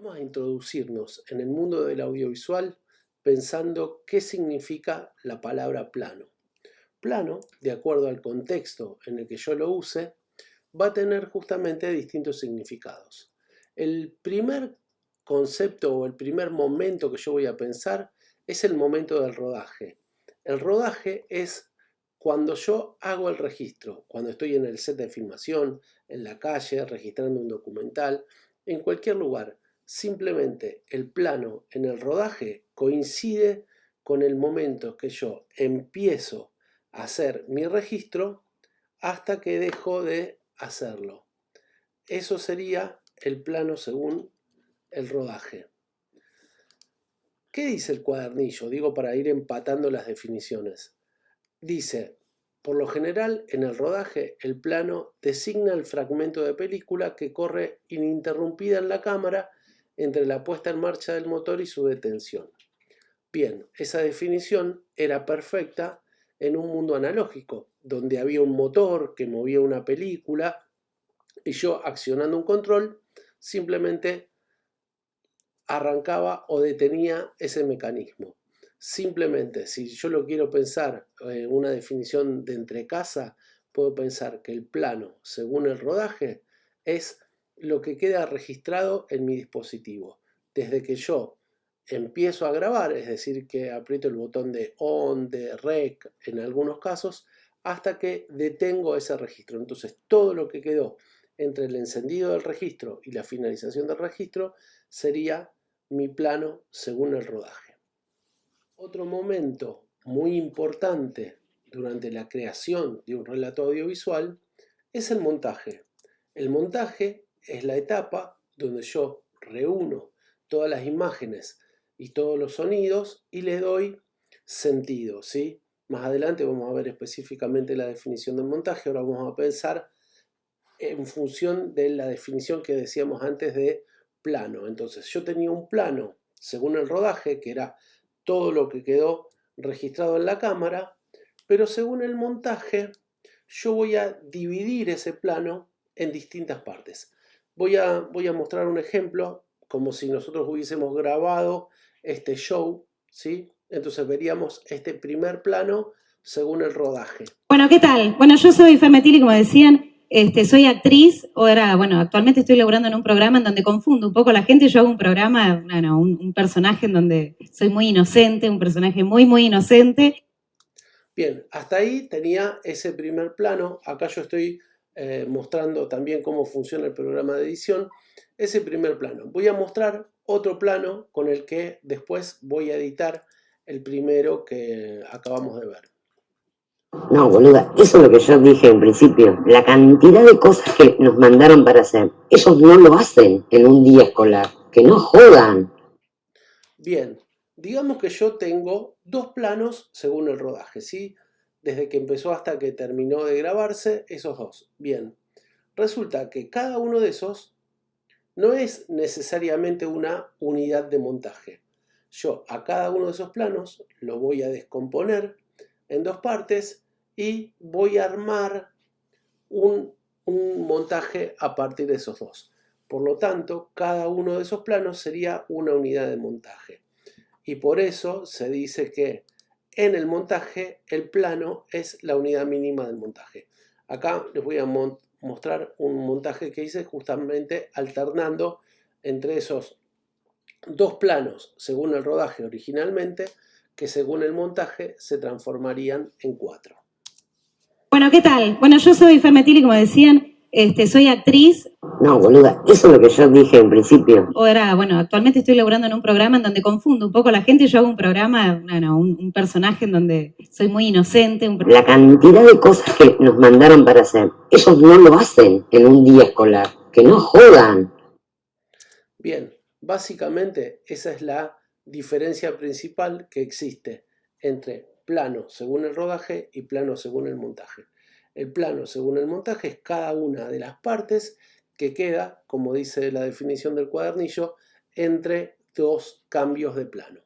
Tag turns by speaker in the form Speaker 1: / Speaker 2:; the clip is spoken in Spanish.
Speaker 1: Vamos a introducirnos en el mundo del audiovisual pensando qué significa la palabra plano. Plano, de acuerdo al contexto en el que yo lo use, va a tener justamente distintos significados. El primer concepto o el primer momento que yo voy a pensar es el momento del rodaje. El rodaje es cuando yo hago el registro, cuando estoy en el set de filmación, en la calle, registrando un documental, en cualquier lugar. Simplemente el plano en el rodaje coincide con el momento que yo empiezo a hacer mi registro hasta que dejo de hacerlo. Eso sería el plano según el rodaje. ¿Qué dice el cuadernillo? Digo, para ir empatando las definiciones. Dice, por lo general, en el rodaje, el plano designa el fragmento de película que corre ininterrumpida en la cámara entre la puesta en marcha del motor y su detención. Bien, esa definición era perfecta en un mundo analógico, donde había un motor que movía una película y yo, accionando un control, simplemente arrancaba o detenía ese mecanismo. Simplemente, si yo lo quiero pensar en una definición de entrecasa, puedo pensar que el plano, según el rodaje, es lo que queda registrado en mi dispositivo. Desde que yo empiezo a grabar, es decir, que aprieto el botón de on, de rec en algunos casos, hasta que detengo ese registro. Entonces, todo lo que quedó entre el encendido del registro y la finalización del registro sería mi plano según el rodaje. Otro momento muy importante durante la creación de un relato audiovisual es el montaje. El montaje es la etapa donde yo reúno todas las imágenes y todos los sonidos y le doy sentido, ¿sí? Más adelante vamos a ver específicamente la definición del montaje. Ahora vamos a pensar en función de la definición que decíamos antes de plano. Entonces yo tenía un plano según el rodaje, que era todo lo que quedó registrado en la cámara, pero según el montaje yo voy a dividir ese plano en distintas partes. Voy a mostrar un ejemplo como si nosotros hubiésemos grabado este show, ¿sí? Entonces veríamos este primer plano según el rodaje.
Speaker 2: Bueno, ¿qué tal? Bueno, yo soy Fermetili, como decían, soy actriz, actualmente estoy laburando en un programa en donde confundo un poco a la gente. Yo hago un programa, un personaje en donde soy muy inocente, un personaje muy, muy inocente.
Speaker 1: Bien, hasta ahí tenía ese primer plano. Acá yo estoy mostrando también cómo funciona el programa de edición. Ese primer plano. Voy a mostrar otro plano con el que después voy a editar el primero que acabamos de ver.
Speaker 3: No, boluda, eso es lo que yo dije en principio. La cantidad de cosas que nos mandaron para hacer, ellos no lo hacen en un día escolar. Que no jodan.
Speaker 1: Bien, digamos que yo tengo dos planos según el rodaje, ¿sí? Desde que empezó hasta que terminó de grabarse, esos dos. Bien, resulta que cada uno de esos no es necesariamente una unidad de montaje. Yo a cada uno de esos planos lo voy a descomponer en dos partes y voy a armar un montaje a partir de esos dos. Por lo tanto, cada uno de esos planos sería una unidad de montaje. Y por eso se dice que en el montaje el plano es la unidad mínima del montaje. Acá les voy a mostrar un montaje que hice justamente alternando entre esos dos planos según el rodaje originalmente, que según el montaje se transformarían en 4.
Speaker 2: Bueno, ¿qué tal? Bueno, yo soy Fermetili, como decían, soy actriz.
Speaker 3: No, boluda, eso es lo que yo dije en principio.
Speaker 2: Actualmente estoy laburando en un programa en donde confundo un poco a la gente. Yo hago un programa, un personaje en donde soy muy inocente.
Speaker 3: La cantidad de cosas que nos mandaron para hacer, ellos no lo hacen en un día escolar. Que no jodan.
Speaker 1: Bien, básicamente esa es la diferencia principal que existe entre plano según el rodaje y plano según el montaje. El plano según el montaje es cada una de las partes que queda, como dice la definición del cuadernillo, entre dos cambios de plano.